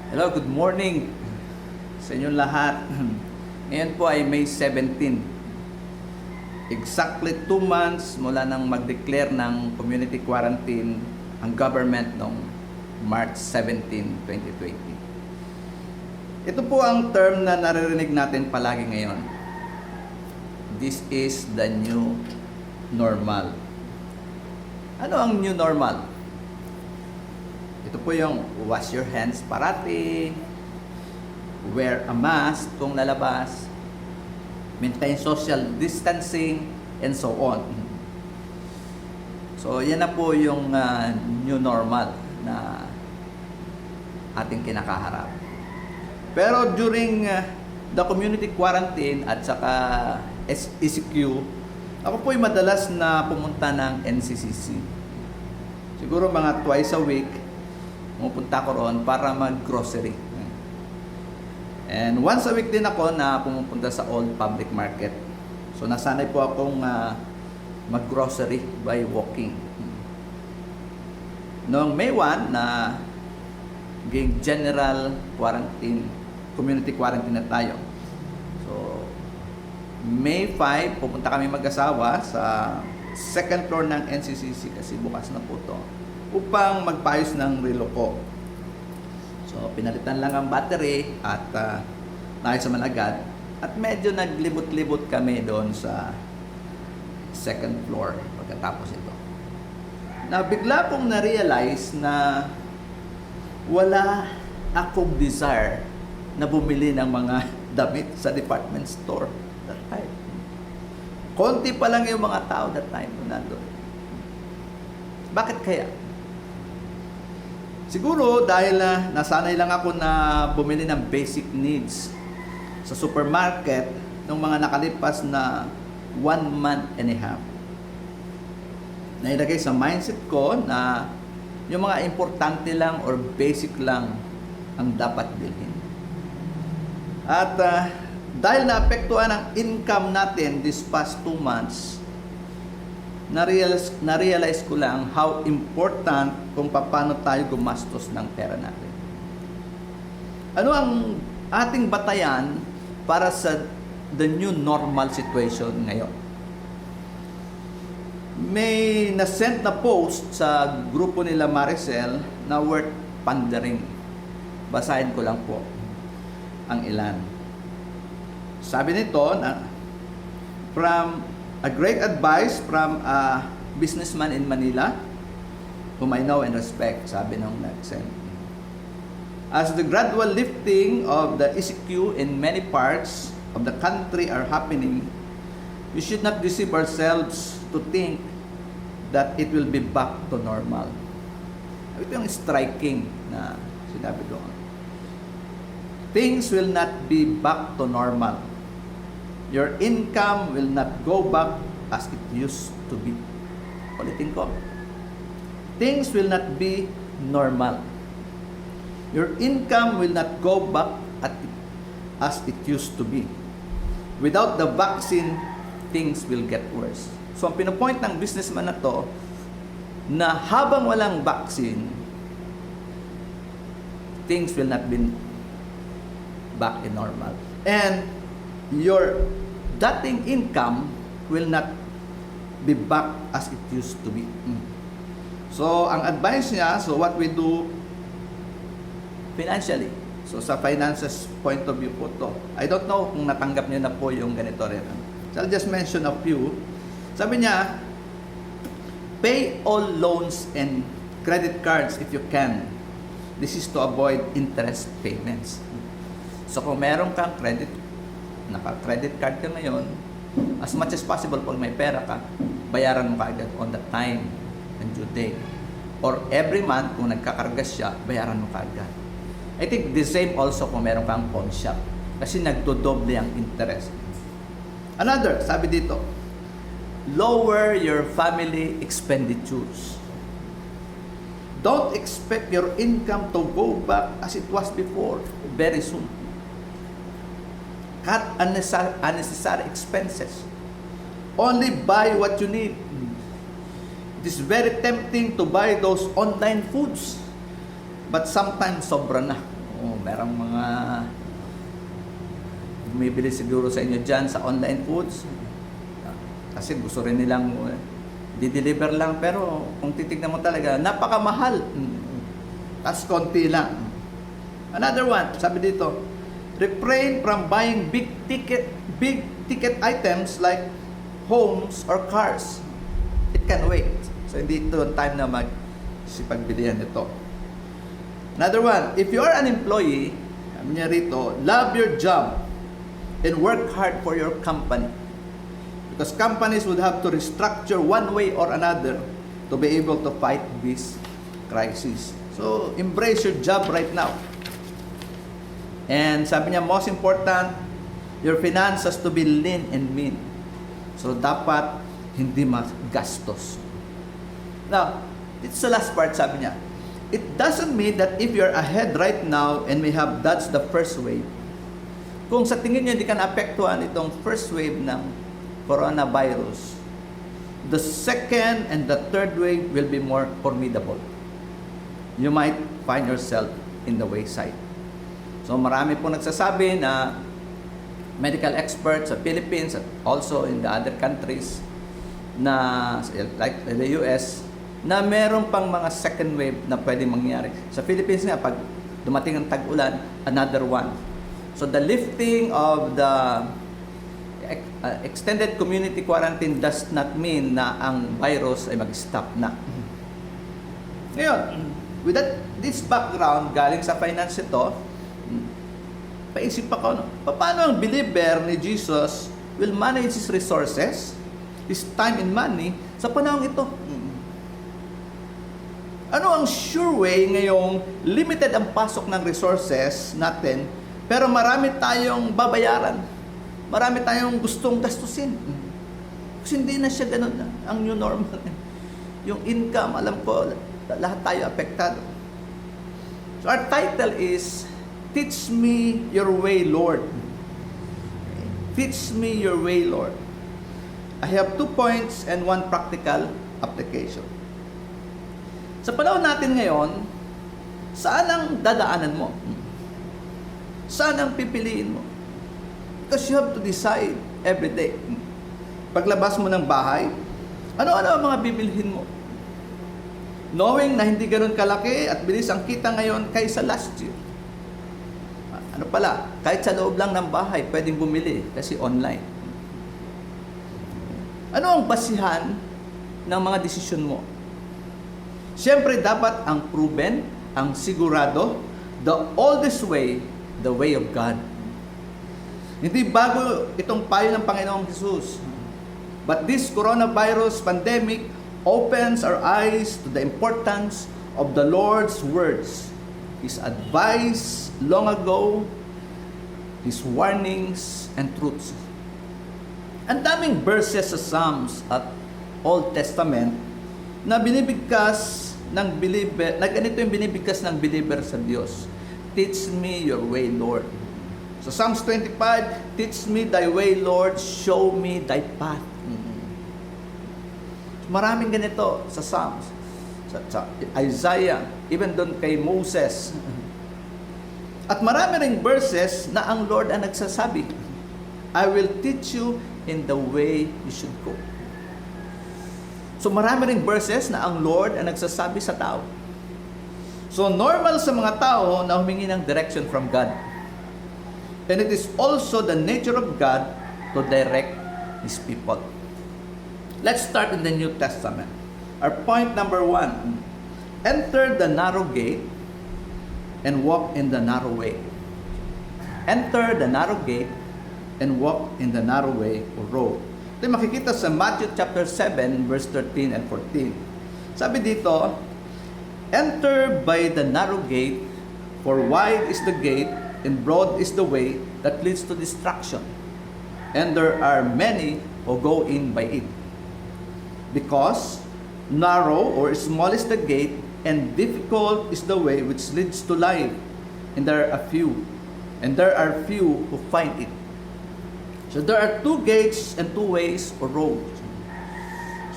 Hello, good morning sa inyong lahat. Ngayon po ay May 17. Exactly 2 months mula nang mag-declare ng community quarantine ang government noong March 17, 2020. Ito po ang term na naririnig natin palagi ngayon. This is the new normal. Ano ang new normal? Ito po yung wash your hands parati, wear a mask kung lalabas, maintain social distancing, and so on. So, yan na po yung new normal na ating kinakaharap. Pero during the community quarantine at saka ECQ, ako po'y madalas na pumunta ng NCCC. Siguro mga twice a week, pumupunta ko roon para mag-grocery. And once a week din ako na pumupunta sa Old Public Market. So nasanay po akong mag-grocery by walking. Noong May 1 na general quarantine, community quarantine na tayo. So May 5, pupunta kami mag-asawa sa second floor ng NCCC kasi bukas na po to, upang magpaayos ng relo ko. So, pinalitan lang ang battery at naayos naman agad. At medyo naglibot-libot kami doon sa second floor pagkatapos ito. Na bigla kong na-realize na wala akong desire na bumili ng mga damit sa department store that time. Konti pa lang yung mga tao that time nandun. Bakit kaya? Siguro dahil nasanay lang ako na bumili ng basic needs sa supermarket nung mga nakalipas na 1 month and a half. Nailagay sa mindset ko na yung mga importante lang or basic lang ang dapat bilhin. At dahil naapektuhan ang income natin this past 2 months, na-realize ko lang how important kung paano tayo gumastos ng pera natin. Ano ang ating batayan para sa the new normal situation ngayon? May na-send na post sa grupo nila Maricel na worth pondering. Basahin ko lang po ang ilan. Sabi nito na from a great advice from a businessman in Manila whom I know and respect, sabi nung nag-send. As the gradual lifting of the ECQ in many parts of the country are happening, we should not deceive ourselves to think that it will be back to normal. Ito yung striking na sinabi doon. Things will not be back to normal. Your income will not go back as it used to be. Ulitin ko. Things will not be normal. Your income will not go back as it used to be. Without the vaccine, things will get worse. So, ang pinopoint ng businessman na to, na habang walang vaccine, things will not be back in normal. And your dating income will not be back as it used to be. So, ang advice niya, so what we do financially. So, sa finances point of view po to. I don't know kung natanggap niyo na po yung ganito rin. So, I'll just mention a few. Sabi niya, pay all loans and credit cards if you can. This is to avoid interest payments. So, kung meron kang naka-credit card ka ngayon, as much as possible, pag may pera ka, bayaran mo kaagad on the time and due date. Or every month, kung nagkakarga siya, bayaran mo kaagad. I think the same also kung meron kang pawn shop. Kasi nagdodoble ang interest. Another, sabi dito, lower your family expenditures. Don't expect your income to go back as it was before very soon. Cut unnecessary expenses. Only buy what you need. It is very tempting to buy those online foods. But sometimes sobra na. merong mga bumibili siguro sa inyo dyan sa online foods. Kasi gusto rin nilang di-deliver lang, pero kung titignan mo talaga, napakamahal. Tapos konti lang. Another one, sabi dito, refrain from buying big ticket items like homes or cars. It can wait. So hindi ito time na magsipagbilihan ito. Another one, if you are an employee, sabi niya rito, love your job and work hard for your company. Because companies would have to restructure one way or another to be able to fight this crisis. So, embrace your job right now. And sabi niya, most important, your finances to be lean and mean. So, dapat hindi magastos. Now, it's the last part, sabi niya. It doesn't mean that if you're ahead right now and may have dodged the first wave, kung sa tingin niyo hindi ka naapektuhan itong first wave ng coronavirus, the second and the third wave will be more formidable. You might find yourself in the wayside. So marami po nagsasabi na medical experts sa Philippines at also in the other countries na like the US na meron pang mga second wave na pwedeng mangyari. Sa Philippines nga, pag dumating ang tag-ulan, another one. So the lifting of the extended community quarantine does not mean na ang virus ay mag-stop na. Ngayon, with this background, galing sa finance ito, paisip ako, paano ang believer ni Jesus will manage his resources, his time and money, sa panahon ito? Ano ang sure way ngayong limited ang pasok ng resources natin, pero marami tayong babayaran? Marami tayong gustong gastusin. Kasi hindi na siya ganun ang new normal. Yung income, alam ko, lahat tayo apektado. So our title is, Teach Me Your Way, Lord. Teach me your way, Lord. I have 2 points and 1 practical application. Sa panahon natin ngayon, saan ang dadaanan mo? Saan ang pipiliin mo? Because you have to decide every day. Paglabas mo ng bahay, ano-ano ang mga bibilhin mo? Knowing na hindi ganoon kalaki at bilis ang kita ngayon kaysa last year. Ano pala, kahit sa loob lang ng bahay, pwedeng bumili kasi online. Ano ang basihan ng mga desisyon mo? Siyempre, dapat ang proven, ang sigurado, the oldest way, the way of God. Hindi bago itong payo ng Panginoong Jesus. But this coronavirus pandemic opens our eyes to the importance of the Lord's words, His advice long ago, His warnings and truths. Ang daming verses sa Psalms at Old Testament na binibigkas ng believer, na ganito yung binibigkas ng believer sa Diyos. Teach me your way, Lord. So Psalms 25, teach me thy way, Lord, show me thy path. Maraming ganito sa Psalms, sa Isaiah, even doon kay Moses. At marami ring verses na ang Lord ang nagsasabi, I will teach you in the way you should go. So marami ring verses na ang Lord ang nagsasabi sa tao. So normal sa mga tao na humingi ng direction from God. And it is also the nature of God to direct His people. Let's start in the New Testament. Our point number 1, enter the narrow gate and walk in the narrow way. Enter the narrow gate and walk in the narrow way or road. Ito makikita sa Matthew chapter 7, verse 13 and 14. Sabi dito, enter by the narrow gate, for wide is the gate and broad is the way that leads to destruction, and there are many who go in by it. Because narrow or small is the gate, and difficult is the way which leads to life, and there are few who find it. So there are 2 gates and 2 ways or roads.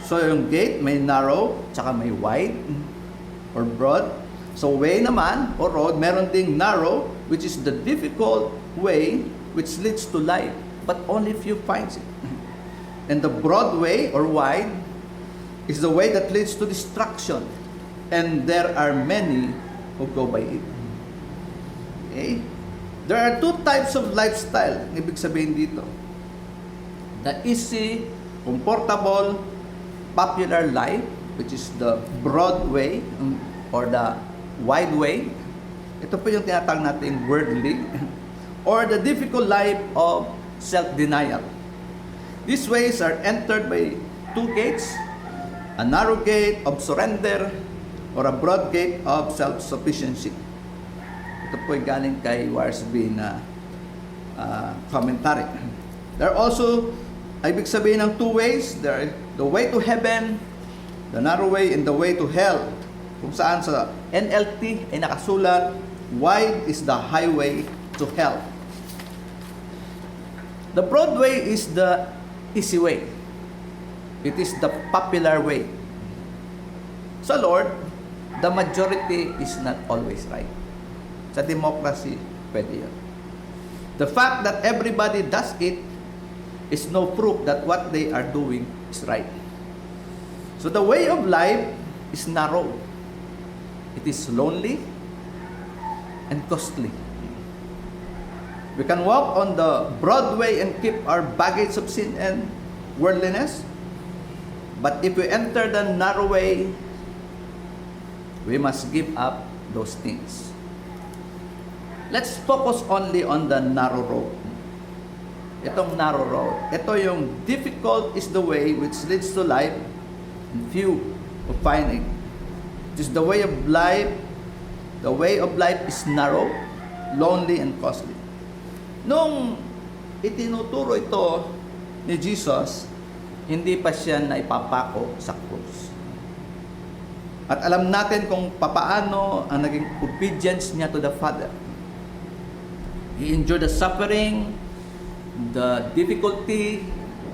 So yung gate may narrow, tsaka may wide or broad. So way naman, o road, meron ding narrow, which is the difficult way which leads to life, but only few finds it. And the broad way, or wide, is the way that leads to destruction, and there are many who go by it. Okay? There are two types of lifestyle, ibig sabihin dito. The easy, comfortable, popular life, which is the broad way, or the wide way. Ito po yung tinatawag natin worldly. Or the difficult life of self-denial. These ways are entered by two gates, a narrow gate of surrender, or a broad gate of self-sufficiency. Ito po ay galing kay Warsby na commentary. There are also, ibig sabihin ng two ways, there are the way to heaven, the narrow way, and the way to hell. Kung saan sa NLT ay nakasulat, wide is the highway to hell. The broad way is the easy way. It is the popular way. Sa Lord, the majority is not always right. Sa democracy, pwede yun. The fact that everybody does it is no proof that what they are doing is right. So the way of life is narrow. It is lonely and costly. We can walk on the broad way and keep our baggage of sin and worldliness. But if we enter the narrow way, we must give up those things. Let's focus only on the narrow road. Itong narrow road. Ito yung difficult is the way which leads to life, and few of finding. It is the way of life. The way of life is narrow, lonely, and costly. Nung itinuturo ito ni Jesus, hindi pa siya naipapako sa krus. At alam natin kung papaano ang naging obedience niya to the Father. He endured the suffering, the difficulty,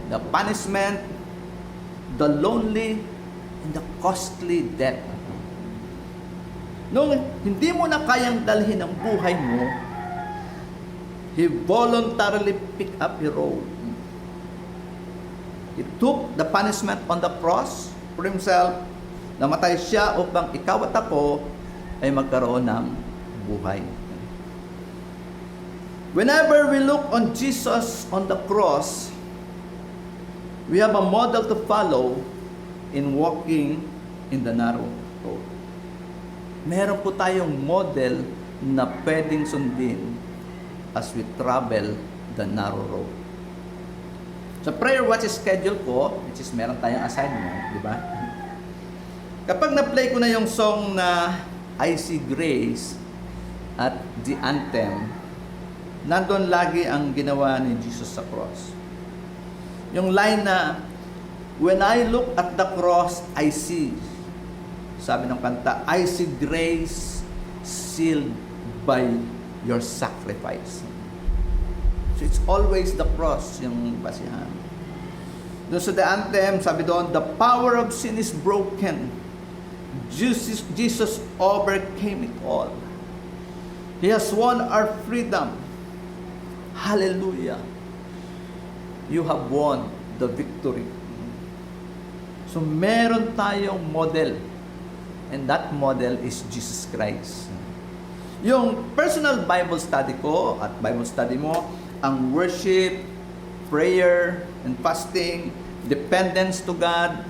the punishment, the lonely, and the costly death. Nung hindi mo na kayang dalhin ang buhay mo, He voluntarily picked up the road. He took the punishment on the cross for Himself. Namatay siya upang ikaw at ako ay magkaroon ng buhay. Whenever we look on Jesus on the cross, we have a model to follow in walking in the narrow road. Meron po tayong model na pwedeng sundin as we travel the narrow road. Sa prayer watch schedule ko, which is meron tayong assignment, di ba? Kapag na-play ko na yung song na I See Grace at the anthem, nandun lagi ang ginawa ni Jesus sa cross. Yung line na, when I look at the cross, I see. Sabi ng kanta, I see grace sealed by your sacrifice. So it's always the cross yung basihan. Doon sa the anthem, sabi doon, the power of sin is broken. Jesus overcame it all. He has won our freedom. Hallelujah. You have won the victory. So meron tayong model. And that model is Jesus Christ. Yung personal Bible study ko at Bible study mo, ang worship, prayer, and fasting, dependence to God,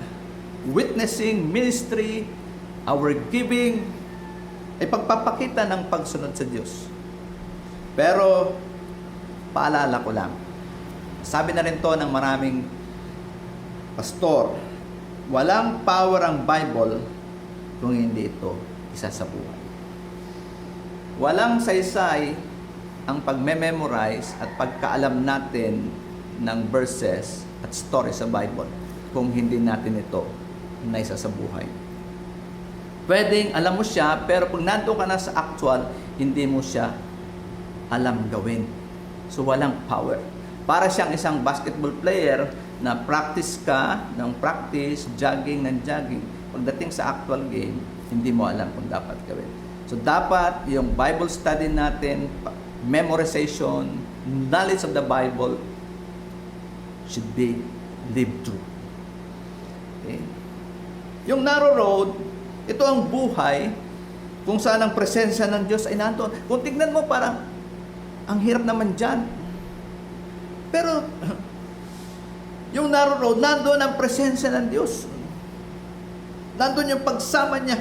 witnessing, ministry, our giving, ay pagpapakita ng pagsunod sa Diyos. Pero, paalala ko lang, sabi na rin to ng maraming pastor, walang power ang Bible kung hindi ito isa sa buhay. Walang saysay ang pagme-memorize at pagkaalam natin ng verses at story sa Bible kung hindi natin ito na isa sa buhay. Pwedeng alam mo siya, pero pag nandun ka na sa actual, hindi mo siya alam gawin. So walang power. Para siyang isang basketball player na practice ka ng practice, jogging ng jogging. Pagdating sa actual game, hindi mo alam kung dapat gawin. So dapat yung Bible study natin, memorization, knowledge of the Bible should be lived through. Okay? Yung narrow road, ito ang buhay kung saan ang presensya ng Diyos ay nandoon. Kung tignan mo, parang ang hirap naman dyan. Pero yung narrow road, nandoon ang presensya ng Diyos. Nandoon yung pagsama niya.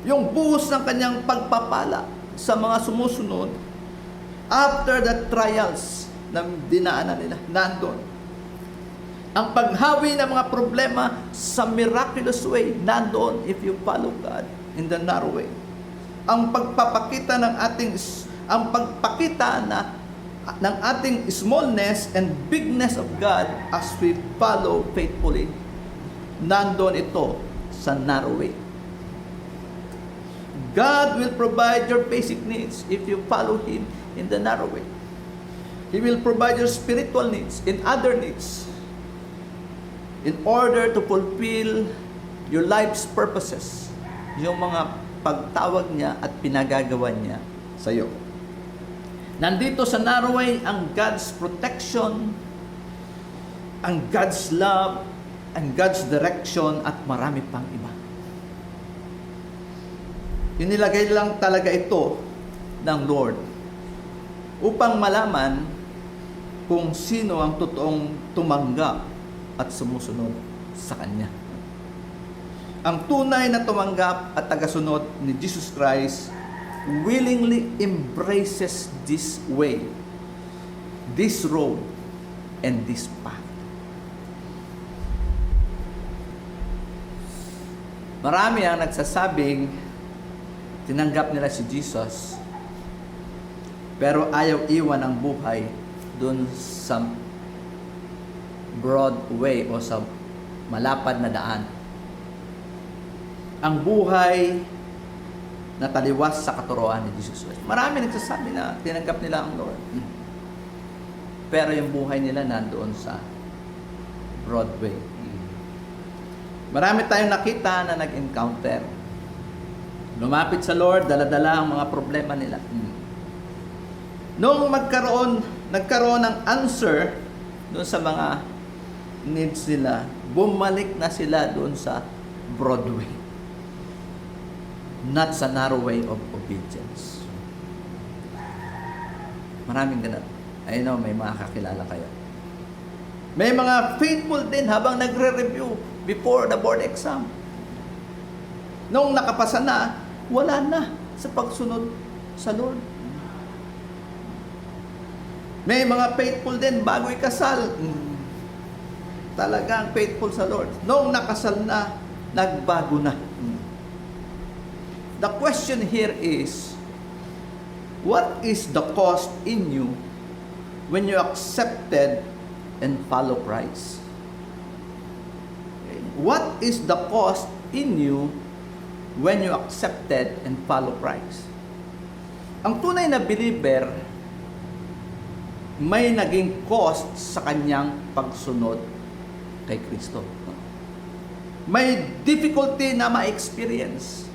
Yung buhos ng kanyang pagpapala sa mga sumusunod after the trials na dinaanan nila. Nandoon. Ang paghawi ng mga problema sa miraculous way, nandoon if you follow God in the narrow way. Ang pagpapakita ng ating smallness and bigness of God as we follow faithfully, nandoon ito sa narrow way. God will provide your basic needs if you follow Him in the narrow way. He will provide your spiritual needs and other needs in order to fulfill your life's purposes, yung mga pagtawag niya at pinagagawa niya sa iyo. Nandito sa narrow way ang God's protection, ang God's love, ang God's direction at marami pang iba. Inilagay lang talaga ito ng Lord upang malaman kung sino ang totoong tumanggap at sumusunod sa Kanya. Ang tunay na tumanggap at tagasunod ni Jesus Christ willingly embraces this way, this road, and this path. Marami ang nagsasabing tinanggap nila si Jesus, pero ayaw iwan ang buhay dun sa broad way o sa malapad na daan. Ang buhay na taliwas sa katuroan ni Jesus Christ. Marami nagsasabi na tinanggap nila ang Lord. Pero yung buhay nila nandoon sa Broadway. Marami tayong nakita na nag-encounter. Lumapit sa Lord, dala-dala ang mga problema nila. Nung nagkaroon ng answer doon sa mga needs nila, bumalik na sila doon sa Broadway. Not sa narrow way of obedience. Maraming ganun. I know, may mga kakilala kayo. May mga faithful din habang nagre-review before the board exam. Nung nakapasa na, wala na sa pagsunod sa Lord. May mga faithful din bago ikasal. Talagang faithful sa Lord. Nung nakasal na, nagbago na. The question here is, what is the cost in you when you accepted and follow Christ? Okay. What is the cost in you when you accepted and follow Christ? Ang tunay na believer, may naging cost sa kanyang pagsunod kay Kristo. May difficulty na ma-experience.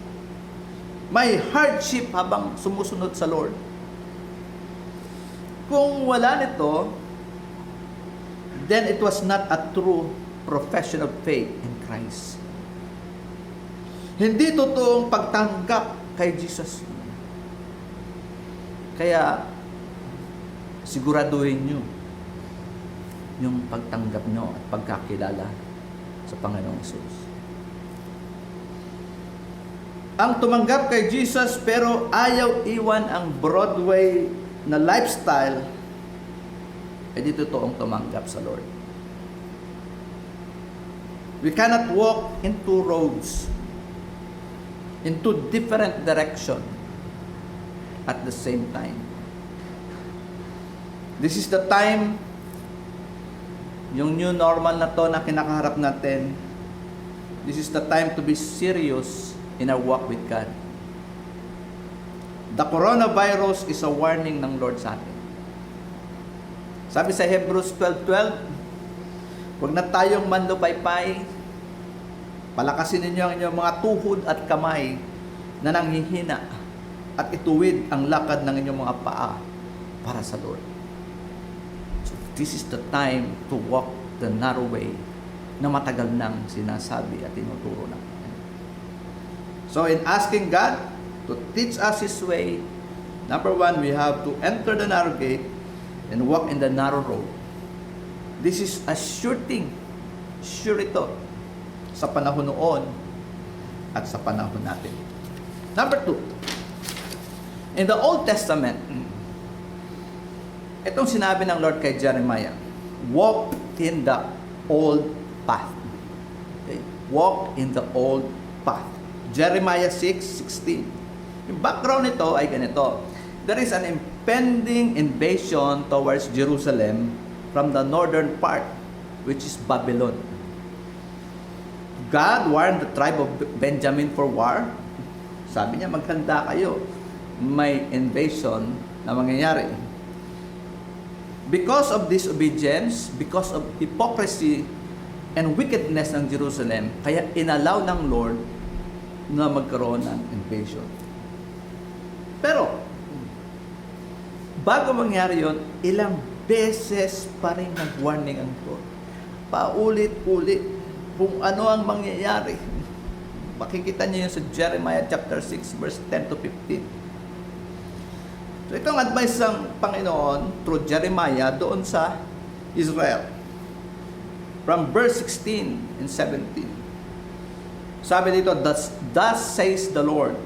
May hardship habang sumusunod sa Lord. Kung wala nito, then it was not a true profession of faith in Christ. Hindi totoong pagtanggap kay Jesus. Kaya, siguraduhin nyo yung pagtanggap nyo at pagkakilala sa Panginoong Hesus. Ang tumanggap kay Jesus pero ayaw iwan ang Broadway na lifestyle, di totoong tumanggap sa Lord. We cannot walk in two roads, in two different directions at the same time. This is the time, yung new normal na to na kinakaharap natin, this is the time to be serious in our walk with God. The coronavirus is a warning ng Lord sa atin. Sabi sa Hebrews 12:12, huwag na tayong manlupaypay, palakasin ninyo ang inyong mga tuhod at kamay na nanghihina at ituwid ang lakad ng inyong mga paa para sa Lord. So this is the time to walk the narrow way na matagal nang sinasabi at tinuturo natin. So in asking God to teach us His way, number one, we have to enter the narrow gate and walk in the narrow road. This is a sure thing, sure ito, sa panahon noon at sa panahon natin. Number two, in the Old Testament, itong sinabi ng Lord kay Jeremiah, walk in the old path. Okay? Walk in the old path. Jeremiah 6:16. Yung background nito ay ganito. There is an impending invasion towards Jerusalem from the northern part, which is Babylon. God warned the tribe of Benjamin for war. Sabi niya, maghanda kayo. May invasion na mangyayari. Because of disobedience, because of hypocrisy and wickedness ng Jerusalem, kaya inallow ng Lord na magkaroon ng invasion. Pero, bago mangyari yon, ilang beses pa rin nag-warning ang Lord. Paulit-ulit kung ano ang mangyayari. Makikita niyo yun sa Jeremiah chapter 6 verse 10 to 15. So itong advice ng Panginoon through Jeremiah doon sa Israel. From verse 16 and 17. Sabi dito, thus says the Lord,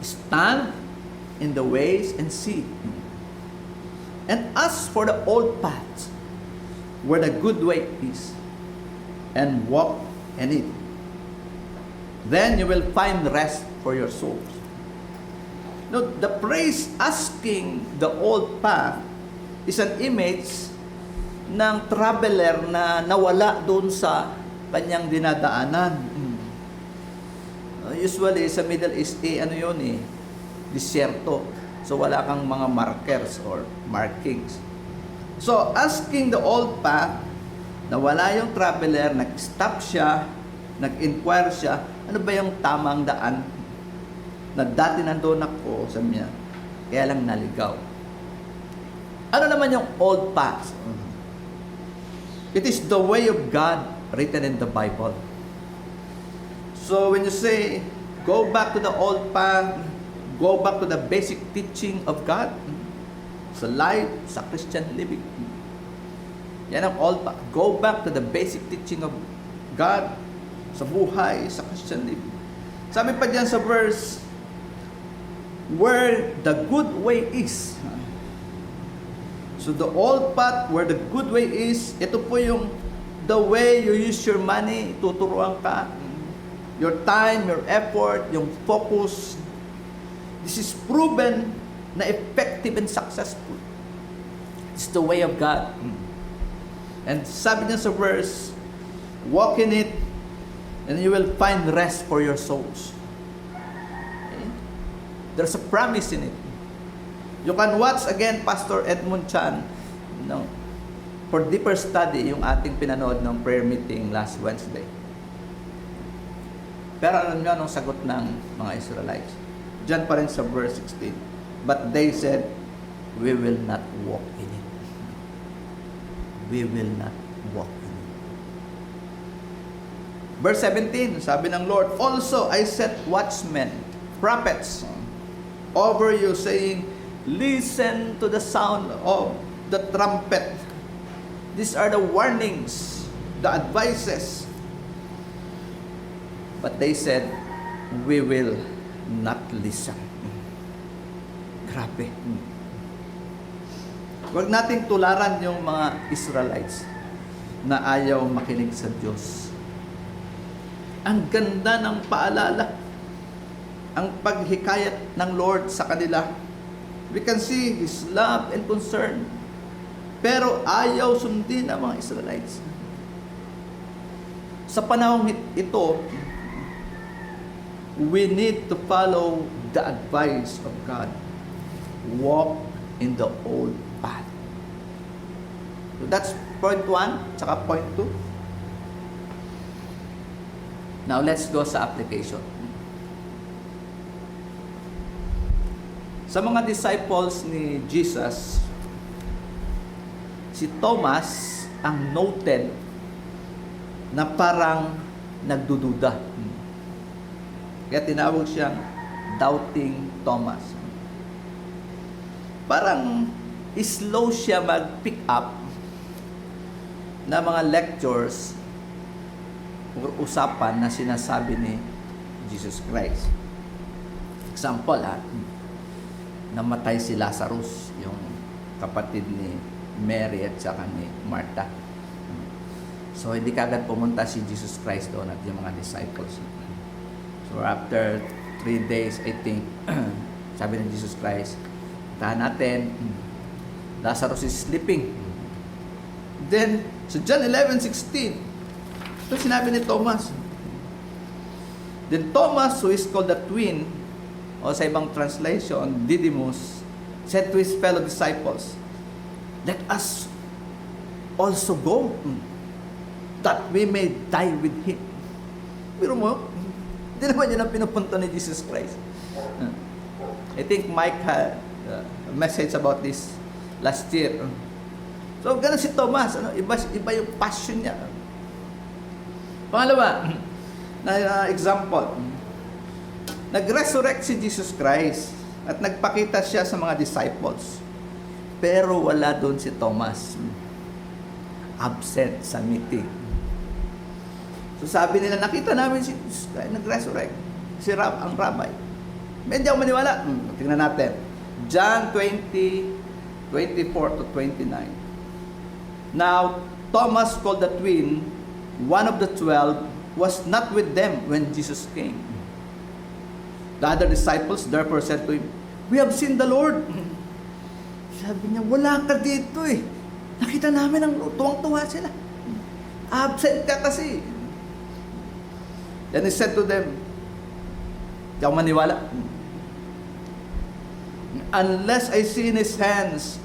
stand in the ways and see. And ask for the old paths where the good way is, and walk in it. Then you will find rest for your souls. No, the phrase asking the old path is an image ng traveler na nawala doon sa kanyang dinadaanan. Usually sa Middle East, ano yun disyerto. So wala kang mga markers or markings. So asking the old path, na wala yung traveler, nag-stop siya, nag-inquire siya, ano ba yung tamang daan na dati nandoon ako sa niya, kaya lang naligaw. Ano naman yung old path? It is the way of God written in the Bible. So when you say, go back to the old path, go back to the basic teaching of God sa life, sa Christian living. Yan ang old path. Go back to the basic teaching of God sa buhay, sa Christian living. Sabi pa diyan sa verse, where the good way is. So the old path, where the good way is, ito po yung the way you use your money, tuturuan ka, your time, your effort, yung focus. This is proven na effective and successful. It's the way of God. And sabi niya sa verse, walk in it, and you will find rest for your souls. Okay? There's a promise in it. You can watch again Pastor Edmund Chan for deeper study yung ating pinanood ng prayer meeting last Wednesday. Pero alam nyo anong sagot ng mga Israelites? Diyan pa rin sa verse 16. But they said, we will not walk in it. We will not walk in it. Verse 17, sabi ng Lord, also I set watchmen, prophets, over you, saying, listen to the sound of the trumpet. These are the warnings, the advices. But they said, we will not listen. Grabe. Huwag nating tularan yung mga Israelites na ayaw makinig sa Diyos. Ang ganda ng paalala, ang paghikayat ng Lord sa kanila. We can see His love and concern. Pero ayaw sundin ang mga Israelites. Sa panahon ito, we need to follow the advice of God. Walk in the old path. So that's point 1, tsaka point 2. Now let's go sa application. Sa mga disciples ni Jesus, si Thomas ang noted na parang nagdududa. Kaya tinawag siyang Doubting Thomas. Parang slow siya mag-pick up na mga lectures o usapan na sinasabi ni Jesus Christ. Example, namatay si Lazarus, yung kapatid ni Mary at saka ni Martha. So, hindi kagad pumunta si Jesus Christ doon at yung mga disciples. So, after 3 days, I think, sabi ni Jesus Christ, tahan natin, Lazarus is sleeping. Then, so John 11:16, ito sinabi ni Thomas. Then Thomas, who is called the twin, o sa ibang translation, Didymus, said to his fellow disciples, let us also go, that we may die with him. Pero mo, hindi naman yun ang pinupunto ni Jesus Christ. I think Mike had a message about this last year. So, ganun si Thomas. Iba yung passion niya. Pangalawa, na example, nag-resurrect si Jesus Christ at nagpakita siya sa mga disciples. Pero wala doon si Thomas. Absent sa meeting. So sabi nila, nakita namin si Jesus Christ, nag-resurrect. Si ang rabbi. Hindi ako maniwala. Tingnan natin. John 20:24 to 29. Now, Thomas, called the twin, one of the 12, was not with them when Jesus came. The other disciples therefore said to him, we have seen the Lord. Sabi niya, wala ka dito eh. Nakita namin ang tuwang-tuwa sila. Absent ka kasi. Then he said to them, di ako maniwala. Unless I see in his hands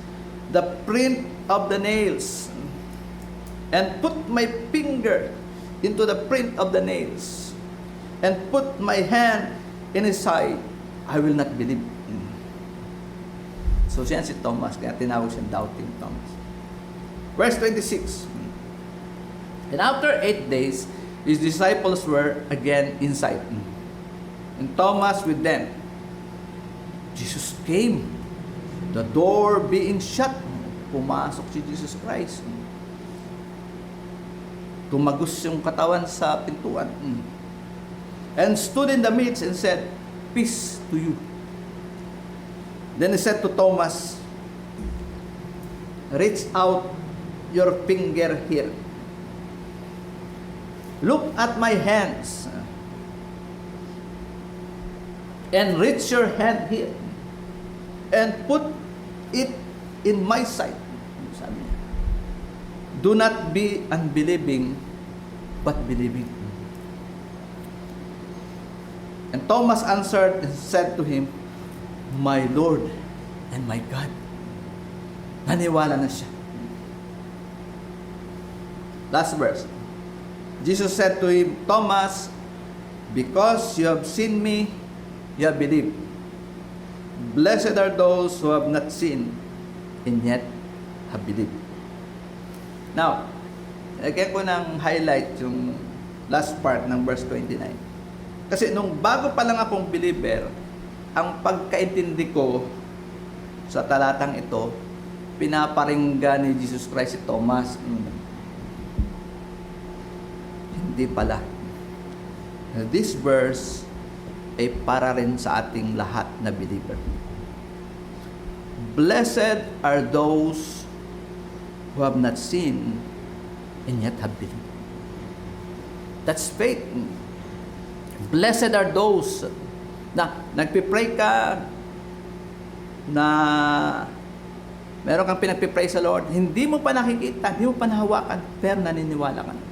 the print of the nails, and put my finger into the print of the nails, and put my hand in his side, I will not believe. So siya si Thomas, kaya tinawag siyang Doubting Thomas. Verse 26. And after 8 days, his disciples were again inside, and Thomas with them. Jesus came, the door being shut. Pumasok si Jesus Christ. Tumagos yung katawan sa pintuan. And stood in the midst and said, peace to you. Then he said to Thomas, reach out your finger here. Look at my hands. And reach your hand here. And put it in my side. Sabi niya. Do not be unbelieving, but believing. And Thomas answered and said to him, my Lord and my God. Naniwala na siya. Last verse. Jesus said to him, Thomas, because you have seen me, you have believed. Blessed are those who have not seen and yet have believed. Now, lagyan ko ng highlight yung last part ng verse 29. Kasi nung bago pa lang akong believer, ang pagkaintindi ko sa talatang ito, pinaparinggan ni Jesus Christ si Thomas. Hindi pala. This verse ay para rin sa ating lahat na believer. Blessed are those who have not seen and yet have believed. That's faith. Blessed are those na nagpipray ka na meron kang pinagpipray sa Lord, hindi mo pa nakikita, hindi mo pa nahawakan, pero naniniwala ka na.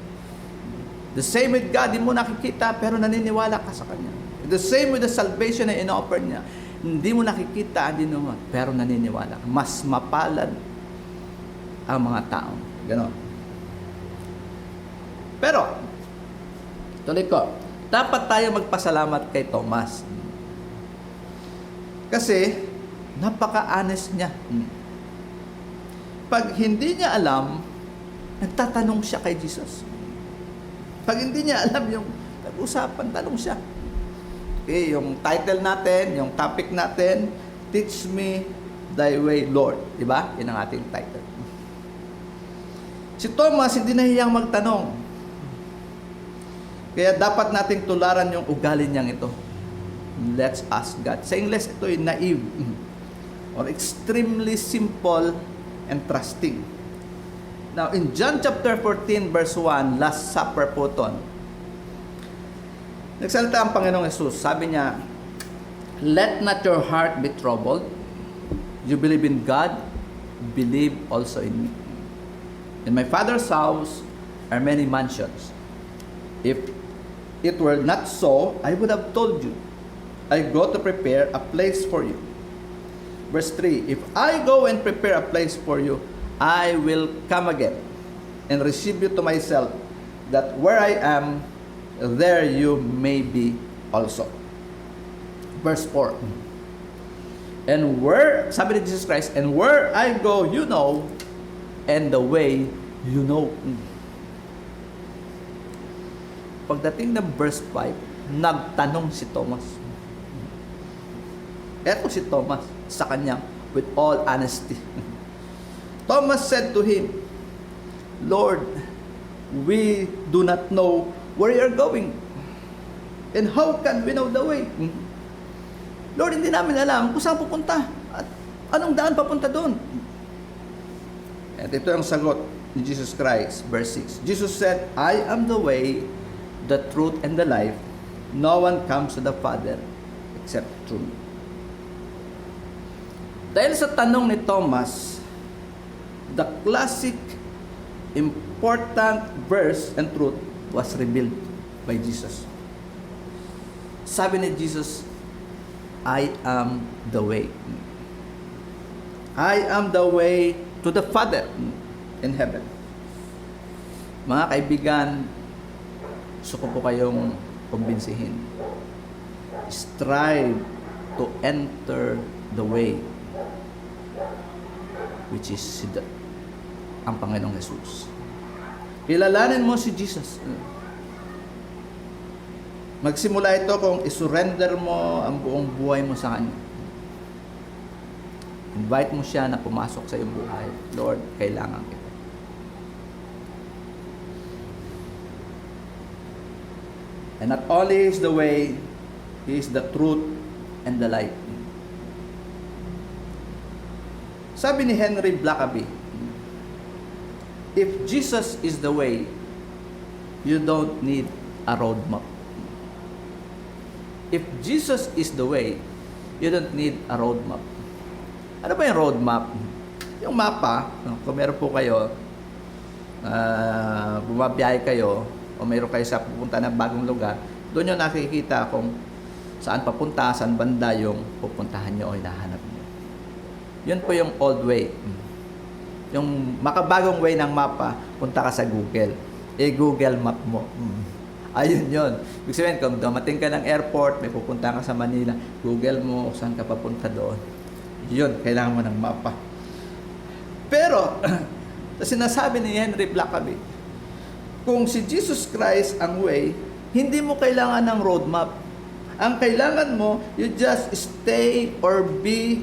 The same with God, hindi mo nakikita, pero naniniwala ka sa Kanya. The same with the salvation na in-offer niya. Hindi mo nakikita, hindi mo, pero naniniwala ka. Mas mapalad ang mga tao. Ganon. Pero, tuloy ko, dapat tayo magpasalamat kay Thomas. Kasi, Napaka-honest niya. Pag hindi niya alam, nagtatanong siya kay Jesus. Pag hindi niya alam yung nag-usapan, tanong siya. Okay, yung title natin, yung topic natin, Teach Me Thy Way, Lord. Diba? Yun ang ating title. Si Thomas, hindi nahiyang magtanong. Kaya dapat nating tularan yung ugali niyang ito. Let's ask God. Sa English, ito ay naive or extremely simple and trusting. Now, in John chapter 14, verse 1, Last Supper po ito. Nagsalita ang Panginoong Jesus. Sabi niya, let not your heart be troubled. You believe in God, believe also in me. In my Father's house are many mansions. If it were not so, I would have told you. I go to prepare a place for you. Verse 3, if I go and prepare a place for you, I will come again and receive you to myself, that where I am, there you may be also. Verse 4, and where, sabi ni Jesus Christ, and where I go, you know, and the way you know. Pagdating ng verse 5, nagtanong si Thomas. Eto si Thomas sa kanya with all honesty. Thomas said to him, Lord, we do not know where you are going. And how can we know the way? Lord, hindi namin alam kung saan pupunta. At anong daan papunta doon? At ito ang sagot ni Jesus Christ, verse 6. Jesus said, I am the way, the truth, and the life. No one comes to the Father except through me. Dahil sa tanong ni Thomas, the classic important verse and truth was revealed by Jesus. Sabi ni Jesus, I am the way. I am the way to the Father in heaven. Mga kaibigan, gusto ko po kayong kumbinsihin. Strive to enter the way, which is ang Panginoong Jesus. Kilalanin mo si Jesus. Magsimula ito kung isurrender mo ang buong buhay mo sa Kanya. Invite mo siya na pumasok sa iyong buhay. Lord, kailangan kita. And not only is the way, He is the truth and the light. Sabi ni Henry Blackaby, if Jesus is the way, you don't need a roadmap. If Jesus is the way, you don't need a roadmap. Ano ba yung roadmap? Yung mapa, kung meron po kayo, bumabiyahe kayo, o meron kayo sa pupunta ng bagong lugar, doon yung nakikita kung saan papunta, saan banda yung pupuntahan nyo o hinahanap nyo. Yun po yung old way. Yung makabagong way ng mapa, punta ka sa Google. Google Map mo. Ayun yun. Ibig sabihin, kung dumating ka ng airport, may pupunta ka sa Manila, Google mo saan ka papunta doon. Yun, kailangan mo ng mapa. Pero, sa sinasabi ni Henry Blackaby, kung si Jesus Christ ang way, hindi mo kailangan ng roadmap. Ang kailangan mo, you just stay or be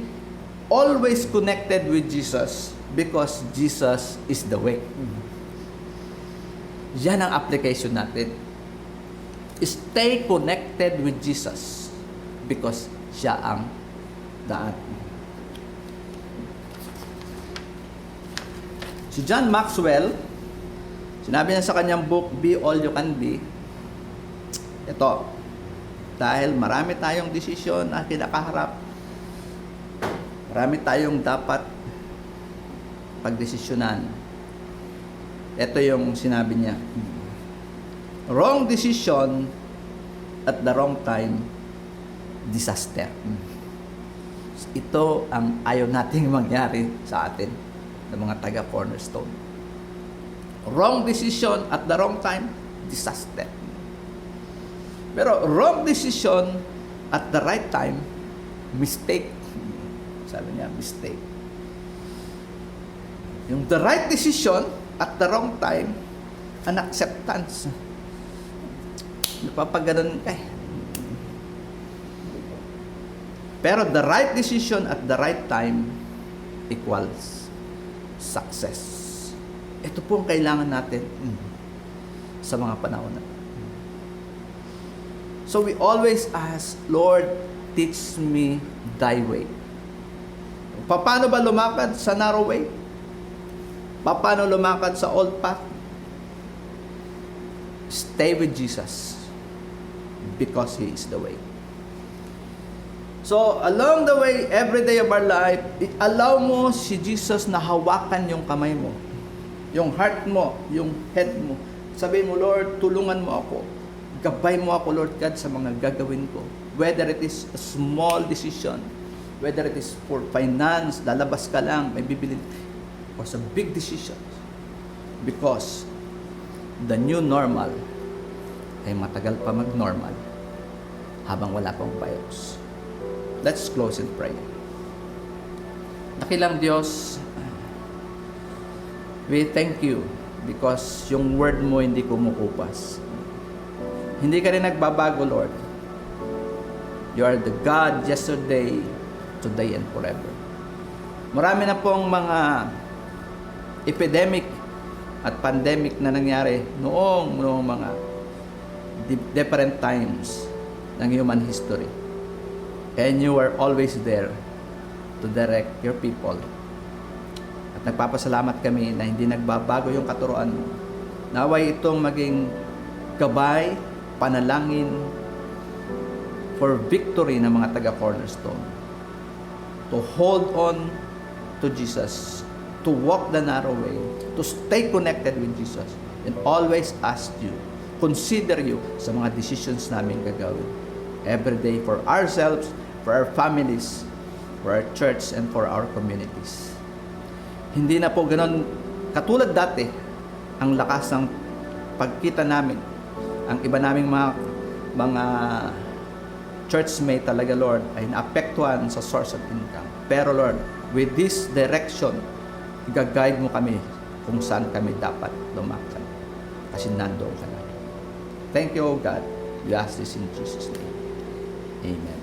always connected with Jesus because Jesus is the way. Yan ang application natin. Stay connected with Jesus because siya ang daan. Si John Maxwell, sinabi niya sa kanyang book, Be All You Can Be, ito, dahil marami tayong desisyon na kinakaharap, marami tayong dapat pagdesisyonan. Ito yung sinabi niya. Wrong decision at the wrong time, disaster. Ito ang ayaw nating mangyari sa atin ng mga taga Cornerstone. Wrong decision at the wrong time, disaster. Pero wrong decision at the right time, mistake. Sabi niya, mistake. Yung the right decision at the wrong time, an acceptance. Napapaganon ka eh. Pero the right decision at the right time equals success. Ito po ang kailangan natin sa mga panahon na. So we always ask, Lord, teach me thy way. Paano ba lumakad sa narrow way? Paano lumakad sa old path? Stay with Jesus because He is the way. So, along the way, every day of our life, allow mo si Jesus na hawakan yung kamay mo, yung heart mo, yung head mo. Sabihin mo, Lord, tulungan mo ako. Gabay mo ako, Lord God, sa mga gagawin ko. Whether it is a small decision, whether it is for finance, lalabas ka lang, may bibili, or sa big decision. Because the new normal ay matagal pa mag-normal habang wala pang virus. Let's close in prayer. Dakilang Diyos, we thank you because yung word mo hindi kumukupas. Hindi ka rin nagbabago, Lord. You are the God yesterday, today, and forever. Marami na pong mga epidemic at pandemic na nangyari noong mga different times ng human history. And you are always there to direct your people. At nagpapasalamat kami na hindi nagbabago yung katuruan mo. Naway itong maging gabay, panalangin for victory ng mga taga-Cornerstone. To hold on to Jesus, to walk the narrow way, to stay connected with Jesus, and always ask you, consider you sa mga decisions namin gagawin. Every day for ourselves, for our families, for our church, and for our communities. Hindi na po ganon katulad dati ang lakas ng pagkita namin. Ang iba naming mga churchmate talaga, Lord, ay naapektuhan sa source of income. Pero Lord, with this direction, i-guide mo kami kung saan kami dapat lumakad. Kasi nandoon ka na. Thank you, O God. We ask this in Jesus' name. Amen.